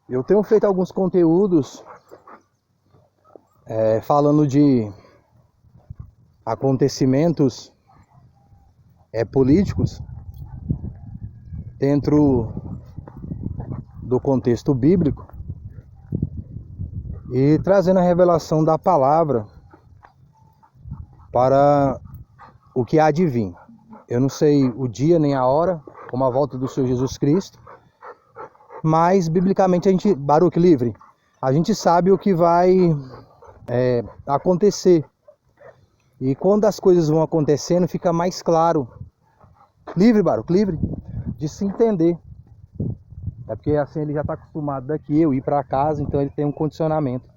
Eu tenho feito alguns conteúdos falando de acontecimentos políticos dentro do contexto bíblico e trazendo a revelação da palavra para o que há de vir. Eu não sei o dia nem a hora, como a volta do Senhor Jesus Cristo, mas biblicamente Baruch livre, a gente sabe o que vai acontecer. E quando as coisas vão acontecendo, fica mais claro, livre Baruch, livre, de se entender. É porque assim ele já está acostumado daqui, eu ir para casa, então ele tem um condicionamento.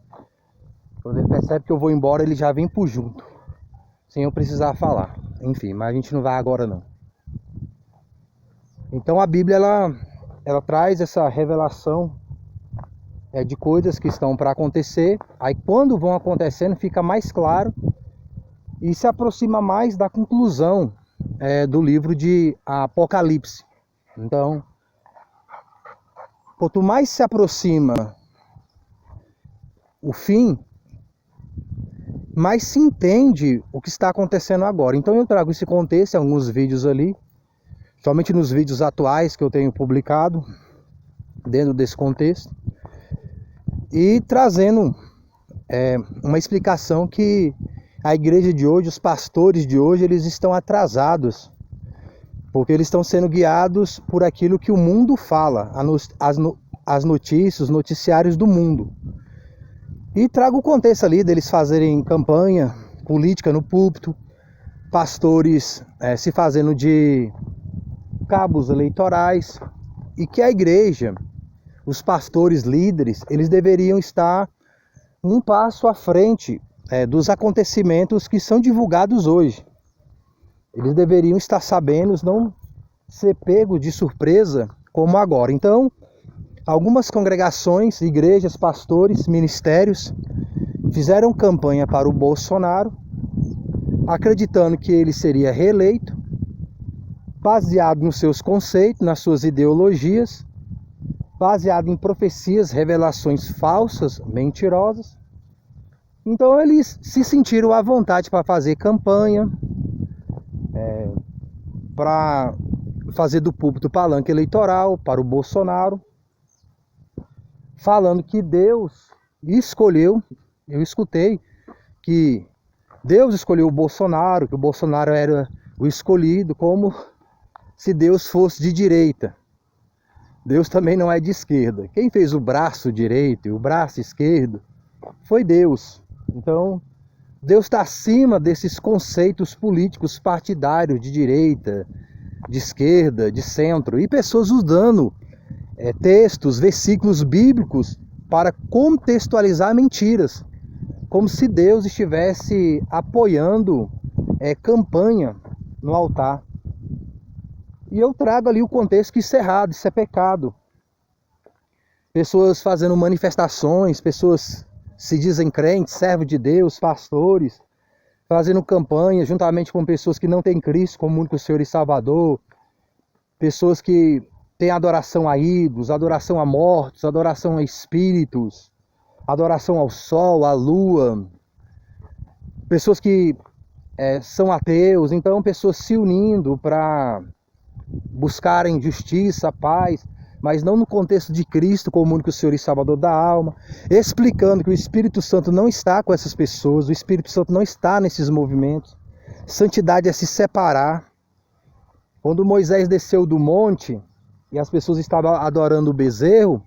Quando ele percebe que eu vou embora, ele já vem por junto, sem eu precisar falar. Enfim, mas a gente não vai agora não. Então a Bíblia, ela traz essa revelação de coisas que estão para acontecer. Aí quando vão acontecendo, fica mais claro e se aproxima mais da conclusão do livro de Apocalipse. Então, quanto mais se aproxima o fim, mais se entende o que está acontecendo agora. Então eu trago esse contexto em alguns vídeos ali, somente nos vídeos atuais que eu tenho publicado, dentro desse contexto, e trazendo uma explicação que a igreja de hoje, os pastores de hoje, eles estão atrasados, porque eles estão sendo guiados por aquilo que o mundo fala, as notícias, os noticiários do mundo. E trago o contexto ali deles fazerem campanha política no púlpito, pastores se fazendo de cabos eleitorais, e que a igreja, os pastores líderes, eles deveriam estar um passo à frente dos acontecimentos que são divulgados hoje. Eles deveriam estar sabendo, não ser pegos de surpresa como agora. Então, algumas congregações, igrejas, pastores, ministérios fizeram campanha para o Bolsonaro, acreditando que ele seria reeleito, baseado nos seus conceitos, nas suas ideologias, baseado em profecias, revelações falsas, mentirosas. Então eles se sentiram à vontade para fazer campanha, para fazer do púlpito palanque eleitoral para o Bolsonaro, falando que Deus escolheu, eu escutei que Deus escolheu o Bolsonaro, que o Bolsonaro era o escolhido, como se Deus fosse de direita. Deus também não é de esquerda. Quem fez o braço direito e o braço esquerdo foi Deus. Então, Deus está acima desses conceitos políticos partidários de direita, de esquerda, de centro, e pessoas usando textos, versículos bíblicos para contextualizar mentiras, como se Deus estivesse apoiando campanha no altar. E eu trago ali o contexto que isso é errado, isso é pecado. Pessoas fazendo manifestações, pessoas se dizem crentes, servos de Deus, pastores, fazendo campanha juntamente com pessoas que não têm Cristo como único Senhor e Salvador, pessoas que têm adoração a ídolos, adoração a mortos, adoração a espíritos, adoração ao sol, à lua, pessoas que são ateus. Então pessoas se unindo para buscarem justiça, paz, mas não no contexto de Cristo como único Senhor e Salvador da alma, explicando que o Espírito Santo não está com essas pessoas, o Espírito Santo não está nesses movimentos. Santidade é se separar. Quando Moisés desceu do monte e as pessoas estavam adorando o bezerro,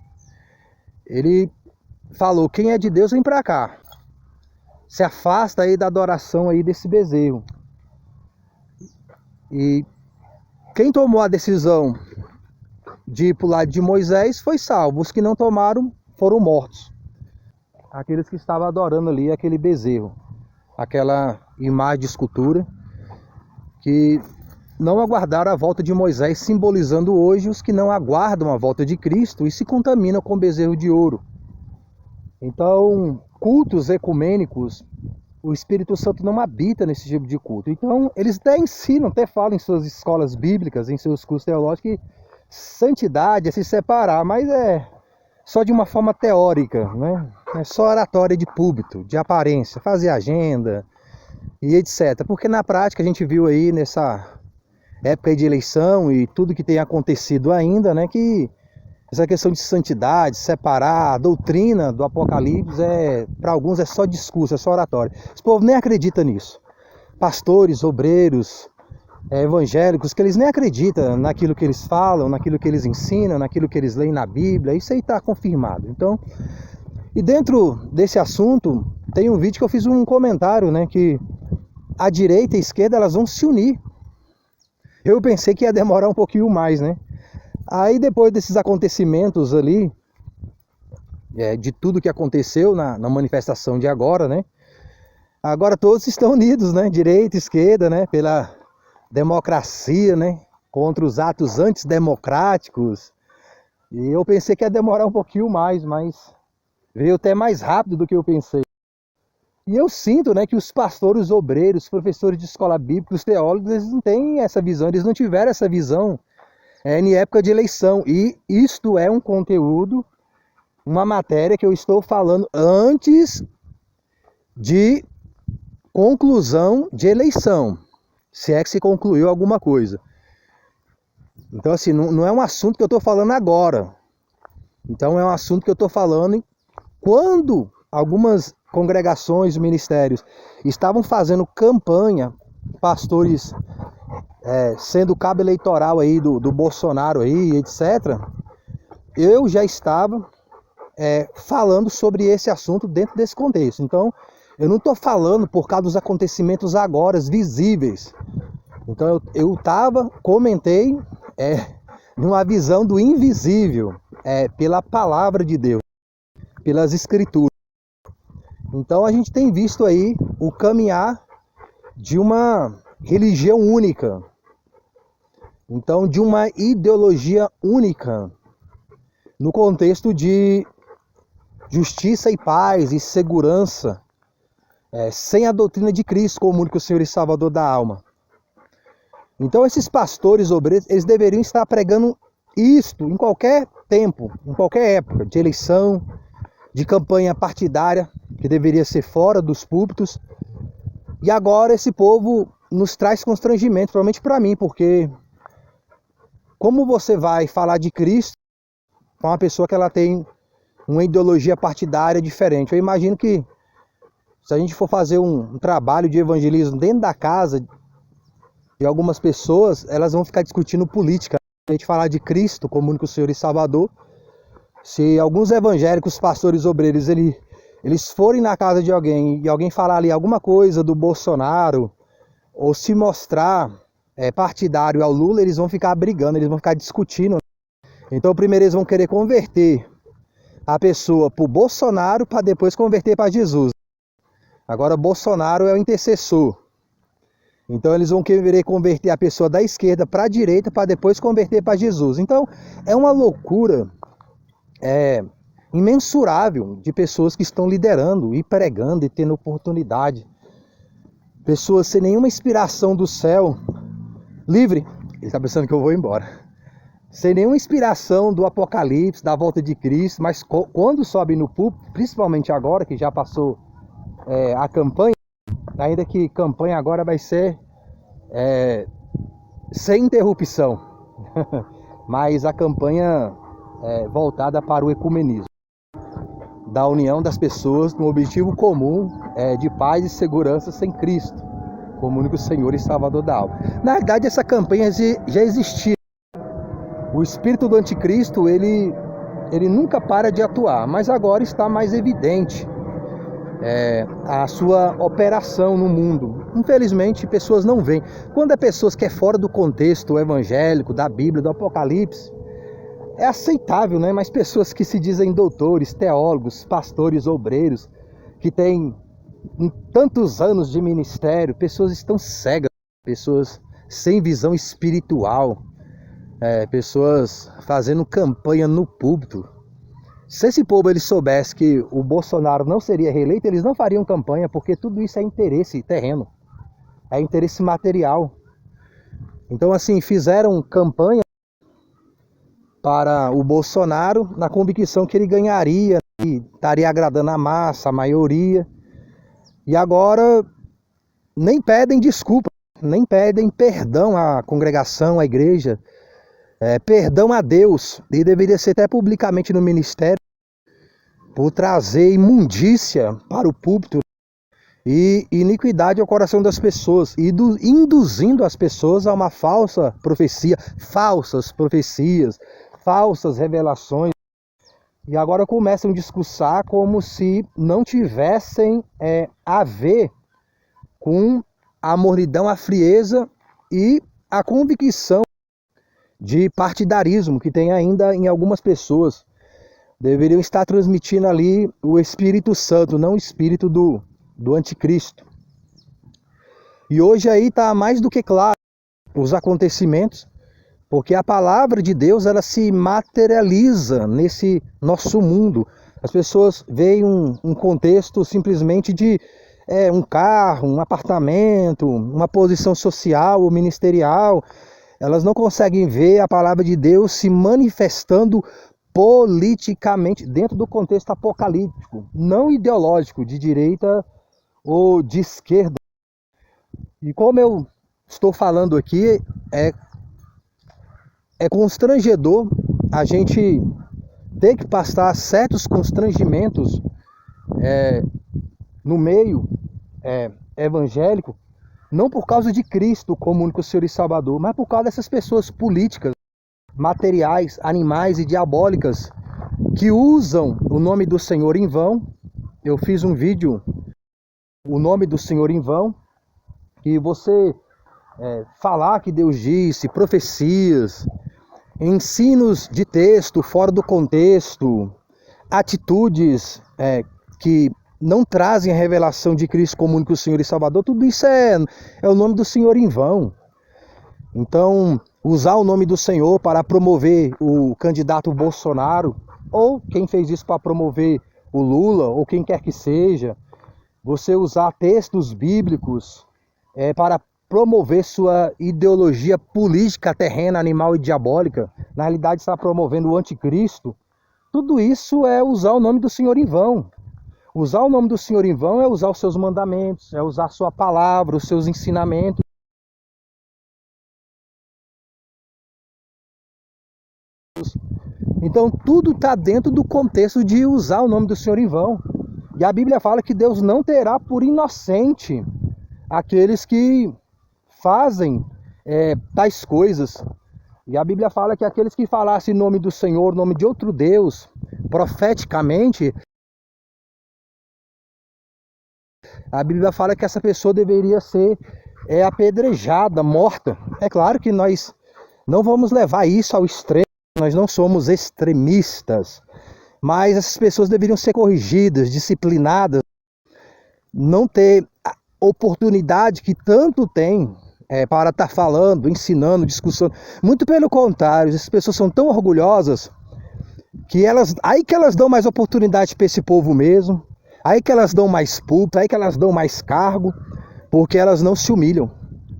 ele falou: quem é de Deus vem para cá, se afasta aí da adoração aí desse bezerro. E quem tomou a decisão de ir para o lado de Moisés foi salvo. Os que não tomaram foram mortos. Aqueles que estavam adorando ali aquele bezerro, aquela imagem de escultura, que não aguardaram a volta de Moisés, simbolizando hoje os que não aguardam a volta de Cristo e se contaminam com bezerro de ouro. Então, cultos ecumênicos, o Espírito Santo não habita nesse tipo de culto. Então, eles até ensinam, até falam em suas escolas bíblicas, em seus cursos teológicos, que santidade é se separar, mas só de uma forma teórica, né? É só oratória de púlpito, de aparência, fazer agenda e etc. Porque na prática a gente viu aí nessa época aí de eleição e tudo que tem acontecido ainda, né, que essa questão de santidade, separar a doutrina do Apocalipse, para alguns é só discurso, é só oratório. Esse povo nem acredita nisso. Pastores, obreiros, evangélicos, que eles nem acreditam naquilo que eles falam, naquilo que eles ensinam, naquilo que eles leem na Bíblia, isso aí está confirmado. Então, e dentro desse assunto, tem um vídeo que eu fiz um comentário, né, que a direita e a esquerda elas vão se unir. Eu pensei que ia demorar um pouquinho mais, né? Aí depois desses acontecimentos ali, de tudo que aconteceu na manifestação de agora, né? Agora todos estão unidos, né? Direita, esquerda, né? Pela democracia, né? Contra os atos antidemocráticos. E eu pensei que ia demorar um pouquinho mais, mas veio até mais rápido do que eu pensei. E eu sinto, né, que os pastores, os obreiros, os professores de escola bíblica, os teólogos, eles não têm essa visão, eles não tiveram essa visão em época de eleição. E isto é um conteúdo, uma matéria que eu estou falando antes de conclusão de eleição, se é que se concluiu alguma coisa. Então, assim, não é um assunto que eu estou falando agora. Então, é um assunto que eu estou falando quando algumas congregações, ministérios estavam fazendo campanha, pastores sendo cabo eleitoral aí do Bolsonaro aí, etc. Eu já estava falando sobre esse assunto dentro desse contexto. Então, eu não estou falando por causa dos acontecimentos agora visíveis. Então, eu comentei numa visão do invisível, pela palavra de Deus, pelas escrituras. Então, a gente tem visto aí o caminhar de uma religião única. Então, de uma ideologia única, no contexto de justiça e paz e segurança, sem a doutrina de Cristo como único Senhor e Salvador da alma. Então esses pastores obreiros, eles deveriam estar pregando isto em qualquer tempo, em qualquer época, de eleição, de campanha partidária, que deveria ser fora dos púlpitos. E agora esse povo nos traz constrangimento, principalmente para mim, porque como você vai falar de Cristo com uma pessoa que ela tem uma ideologia partidária diferente? Eu imagino que se a gente for fazer um trabalho de evangelismo dentro da casa de algumas pessoas, elas vão ficar discutindo política. A gente falar de Cristo como único Senhor e Salvador. Se alguns evangélicos, pastores, obreiros, eles forem na casa de alguém e alguém falar ali alguma coisa do Bolsonaro, ou se mostrar partidário ao Lula, eles vão ficar brigando, eles vão ficar discutindo. Então primeiro eles vão querer converter a pessoa para o Bolsonaro para depois converter para Jesus. Agora Bolsonaro é o intercessor. Então eles vão querer converter a pessoa da esquerda para a direita para depois converter para Jesus. Então é uma loucura imensurável de pessoas que estão liderando e pregando e tendo oportunidade. Pessoas sem nenhuma inspiração do céu, livre. Ele está pensando que eu vou embora. Sem nenhuma inspiração do Apocalipse, da volta de Cristo, mas quando sobe no púlpito, principalmente agora que já passou a campanha, ainda que campanha agora vai ser sem interrupção, mas a campanha voltada para o ecumenismo, da união das pessoas no objetivo comum de paz e segurança sem Cristo, como único Senhor e Salvador da alma. Na verdade, essa campanha já existia. O espírito do anticristo, ele nunca para de atuar, mas agora está mais evidente a sua operação no mundo. Infelizmente, pessoas não veem. Quando é pessoas que é fora do contexto evangélico, da Bíblia, do Apocalipse, é aceitável, né? Mas pessoas que se dizem doutores, teólogos, pastores, obreiros, que têm tantos anos de ministério, pessoas estão cegas, pessoas sem visão espiritual, pessoas fazendo campanha no púlpito. Se esse povo ele soubesse que o Bolsonaro não seria reeleito, eles não fariam campanha, porque tudo isso é interesse terreno, é interesse material. Então, assim, fizeram campanha para o Bolsonaro, na convicção que ele ganharia, e estaria agradando a massa, a maioria. E agora nem pedem desculpa, nem pedem perdão à congregação, à igreja, perdão a Deus, e deveria ser até publicamente no ministério, por trazer imundícia para o púlpito e iniquidade ao coração das pessoas, e induzindo as pessoas a uma falsa profecia, falsas profecias, falsas revelações. E agora começam a discursar como se não tivessem a ver com a mornidão, a frieza e a convicção de partidarismo que tem ainda em algumas pessoas. Deveriam estar transmitindo ali o Espírito Santo, não o espírito do anticristo. E hoje aí está mais do que claro os acontecimentos, porque a palavra de Deus, ela se materializa nesse nosso mundo. As pessoas veem um contexto simplesmente de um carro, um apartamento, uma posição social ou ministerial. Elas não conseguem ver a palavra de Deus se manifestando politicamente dentro do contexto apocalíptico, não ideológico, de direita ou de esquerda. E como eu estou falando aqui, é constrangedor a gente ter que passar certos constrangimentos no meio evangélico, não por causa de Cristo como único Senhor e Salvador, mas por causa dessas pessoas políticas, materiais, animais e diabólicas que usam o nome do Senhor em vão. Eu fiz um vídeo, o nome do Senhor em vão, e você falar que Deus disse, profecias, ensinos de texto fora do contexto, atitudes que não trazem a revelação de Cristo como único Senhor e Salvador, tudo isso é o nome do Senhor em vão. Então, usar o nome do Senhor para promover o candidato Bolsonaro, ou quem fez isso para promover o Lula, ou quem quer que seja, você usar textos bíblicos para promover sua ideologia política terrena, animal e diabólica, na realidade está promovendo o anticristo, tudo isso é usar o nome do Senhor em vão. Usar o nome do Senhor em vão é usar os seus mandamentos, é usar a sua palavra, os seus ensinamentos. Então tudo está dentro do contexto de usar o nome do Senhor em vão. E a Bíblia fala que Deus não terá por inocente aqueles que fazem tais coisas. E a Bíblia fala que aqueles que falassem em nome do Senhor, em nome de outro Deus, profeticamente, a Bíblia fala que essa pessoa deveria ser apedrejada, morta. É claro que nós não vamos levar isso ao extremo, nós não somos extremistas, mas essas pessoas deveriam ser corrigidas, disciplinadas, não ter a oportunidade que tanto tem para estar falando, ensinando, discussando. Muito pelo contrário, essas pessoas são tão orgulhosas que aí que elas dão mais oportunidade para esse povo mesmo, aí que elas dão mais púlpito, aí que elas dão mais cargo, porque elas não se humilham.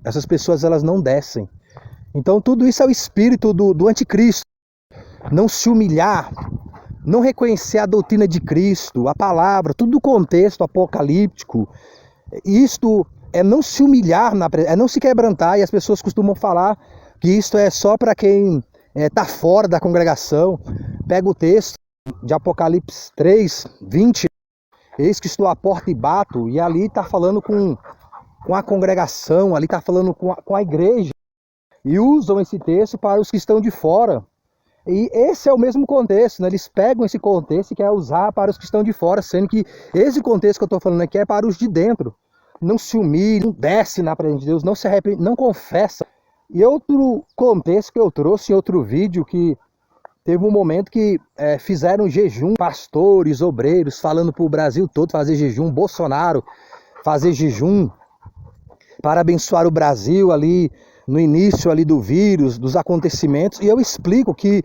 Essas pessoas, elas não descem. Então tudo isso é o espírito do anticristo. Não se humilhar, não reconhecer a doutrina de Cristo, a palavra, tudo o contexto apocalíptico. Isto é não se humilhar, é não se quebrantar, e as pessoas costumam falar que isto é só para quem está fora da congregação. Pega o texto de Apocalipse 3, 20, eis que estou à porta e bato, e ali está falando com a congregação, ali está falando com a igreja, e usam esse texto para os que estão de fora. E esse é o mesmo contexto, né? Eles pegam esse contexto e querem usar para os que estão de fora, sendo que esse contexto que eu estou falando aqui é para os de dentro. Não se humilha, não desce na presença de Deus, não se arrepende, não confessa. E outro contexto que eu trouxe em outro vídeo, que teve um momento que fizeram jejum, pastores, obreiros, falando para o Brasil todo fazer jejum, Bolsonaro fazer jejum para abençoar o Brasil ali, no início ali do vírus, dos acontecimentos, e eu explico que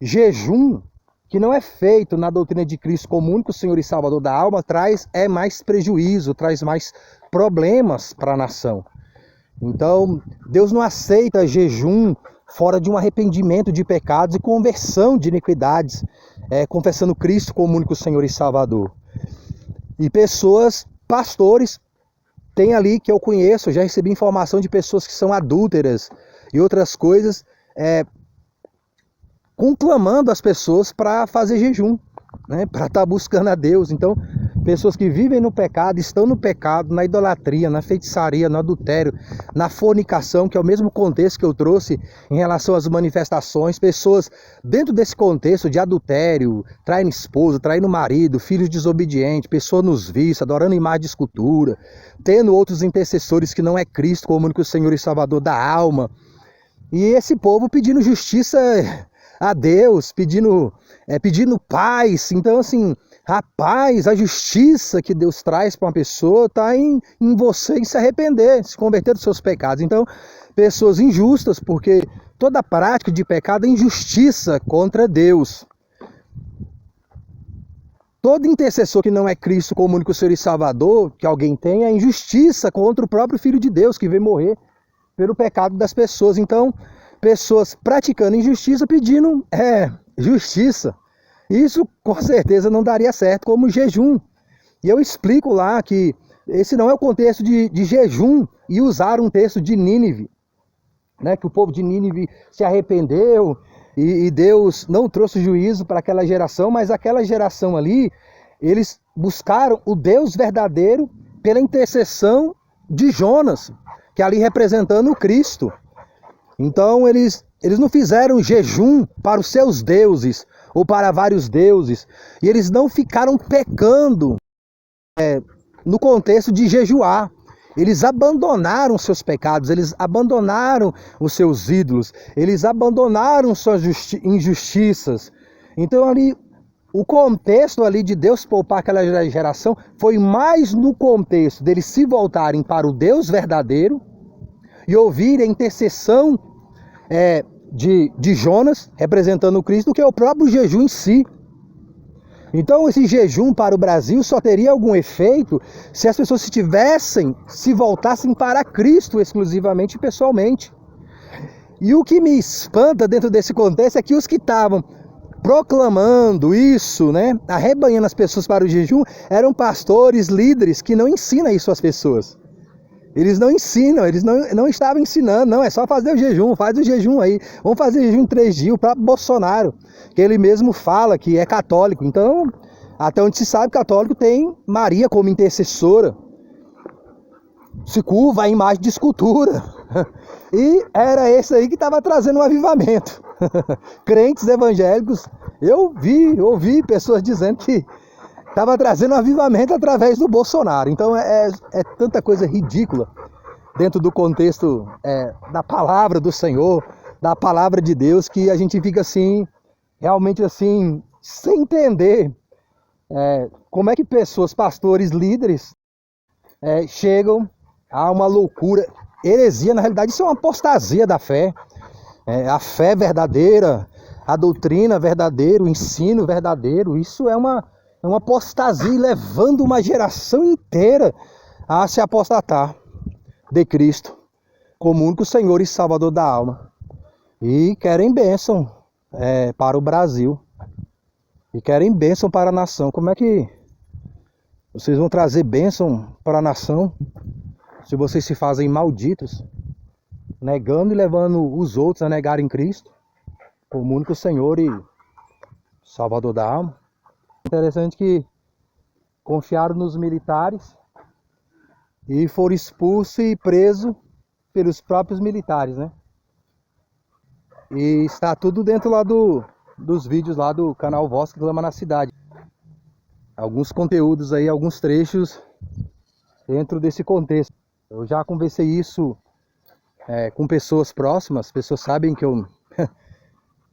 jejum, que não é feito na doutrina de Cristo como único Senhor e Salvador da alma, traz mais prejuízo, traz mais problemas para a nação. Então, Deus não aceita jejum fora de um arrependimento de pecados e conversão de iniquidades, confessando Cristo como único Senhor e Salvador. E pessoas, pastores, tem ali que eu conheço, já recebi informação de pessoas que são adúlteras e outras coisas, conclamando as pessoas para fazer jejum, né, para estar buscando a Deus. Então, pessoas que vivem no pecado, estão no pecado, na idolatria, na feitiçaria, no adultério, na fornicação, que é o mesmo contexto que eu trouxe em relação às manifestações. Pessoas dentro desse contexto de adultério, traindo esposa, traindo marido, filhos desobedientes, pessoas nos vícios, adorando imagem de escultura, tendo outros intercessores que não é Cristo como único Senhor e Salvador da alma. E esse povo pedindo justiça a Deus, pedindo paz. Então, assim, rapaz, a justiça que Deus traz para uma pessoa está em você em se arrepender, se converter dos seus pecados. Então, pessoas injustas, porque toda prática de pecado é injustiça contra Deus. Todo intercessor que não é Cristo como único Senhor e Salvador, que alguém tem, é injustiça contra o próprio Filho de Deus, que veio morrer pelo pecado das pessoas. Então, pessoas praticando injustiça pedindo justiça. Isso com certeza não daria certo como jejum. E eu explico lá que esse não é o contexto de jejum, e usar um texto de Nínive, né, que o povo de Nínive se arrependeu e Deus não trouxe juízo para aquela geração, mas aquela geração ali, eles buscaram o Deus verdadeiro pela intercessão de Jonas, que ali representando o Cristo. Então eles não fizeram jejum para os seus deuses ou para vários deuses, e eles não ficaram pecando no contexto de jejuar. Eles abandonaram seus pecados, eles abandonaram os seus ídolos, eles abandonaram suas injustiças. Então ali, o contexto ali de Deus poupar aquela geração foi mais no contexto deles se voltarem para o Deus verdadeiro e ouvir a intercessão de Jonas, representando o Cristo, do que o próprio jejum em si. Então esse jejum para o Brasil só teria algum efeito se as pessoas se voltassem para Cristo exclusivamente e pessoalmente. E o que me espanta dentro desse contexto é que os que estavam proclamando isso, né, arrebanhando as pessoas para o jejum, eram pastores, líderes que não ensinam isso às pessoas. Eles não ensinam, eles não estavam ensinando, não, é só fazer o jejum, faz o jejum aí, vamos fazer jejum em 3 dias. O próprio Bolsonaro, que ele mesmo fala que é católico, então, até onde se sabe, católico tem Maria como intercessora, se curva a imagem de escultura, e era esse aí que estava trazendo um avivamento. Crentes evangélicos, eu ouvi pessoas dizendo que estava trazendo um avivamento através do Bolsonaro. Então é tanta coisa ridícula dentro do contexto da palavra do Senhor, da palavra de Deus, que a gente fica assim, realmente assim, sem entender como é que pessoas, pastores, líderes, chegam a uma loucura, heresia. Na realidade isso é uma apostasia da fé. A fé verdadeira, a doutrina verdadeira, o ensino verdadeiro, isso é uma apostasia, levando uma geração inteira a se apostatar de Cristo como único Senhor e Salvador da alma. E querem bênção para o Brasil. E querem bênção para a nação. Como é que vocês vão trazer bênção para a nação se vocês se fazem malditos, negando e levando os outros a negarem Cristo como único Senhor e Salvador da alma? Interessante que confiaram nos militares e foram expulsos e presos pelos próprios militares, né? E está tudo dentro lá dos vídeos lá do canal Voz que Clama na Cidade. Alguns conteúdos aí, alguns trechos dentro desse contexto. Eu já conversei isso com pessoas próximas, pessoas sabem que eu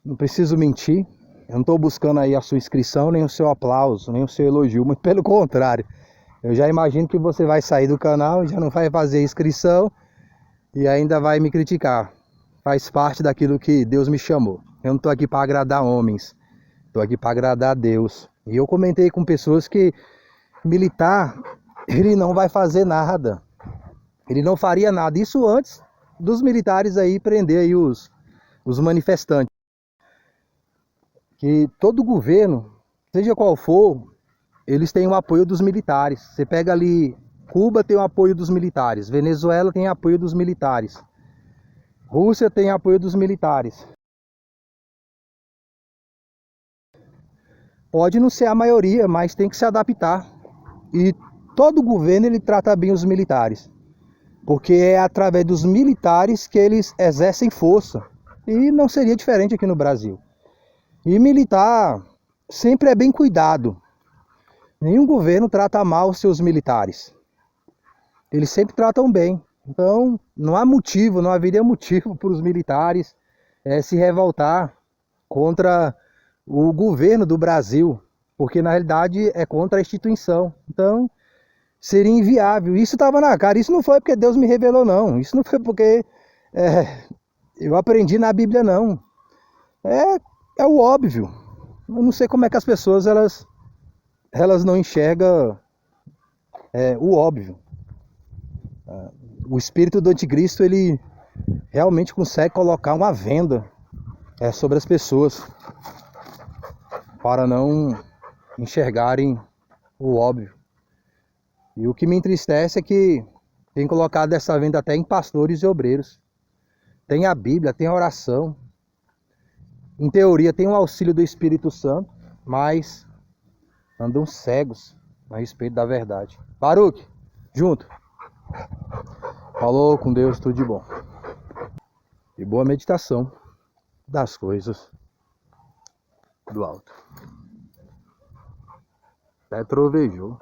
não preciso mentir. Eu não estou buscando aí a sua inscrição, nem o seu aplauso, nem o seu elogio, muito pelo contrário. Eu já imagino que você vai sair do canal, já não vai fazer inscrição e ainda vai me criticar. Faz parte daquilo que Deus me chamou. Eu não estou aqui para agradar homens, estou aqui para agradar a Deus. E eu comentei com pessoas que militar, ele não vai fazer nada. Ele não faria nada. Isso antes dos militares aí prender aí os os manifestantes. Que todo governo, seja qual for, eles têm o apoio dos militares. Você pega ali, Cuba tem o apoio dos militares, Venezuela tem o apoio dos militares, Rússia tem o apoio dos militares. Pode não ser a maioria, mas tem que se adaptar. E todo governo ele trata bem os militares, porque é através dos militares que eles exercem força. E não seria diferente aqui no Brasil. E militar sempre é bem cuidado. Nenhum governo trata mal os seus militares. Eles sempre tratam bem. Então não há motivo, não haveria motivo para os militares se revoltar contra o governo do Brasil, porque na realidade é contra a instituição. Então seria inviável. Isso estava na cara. Isso não foi porque Deus me revelou, não. Isso não foi porque eu aprendi na Bíblia, não. É o óbvio. Eu não sei como é que as pessoas elas não enxergam o óbvio. O espírito do anticristo ele realmente consegue colocar uma venda sobre as pessoas para não enxergarem o óbvio. E o que me entristece é que tem colocado essa venda até em pastores e obreiros. Tem a Bíblia, tem a oração. Em teoria tem o auxílio do Espírito Santo, mas andam cegos a respeito da verdade. Baruque, junto. Falou, com Deus, tudo de bom. E boa meditação das coisas do alto. Até trovejou.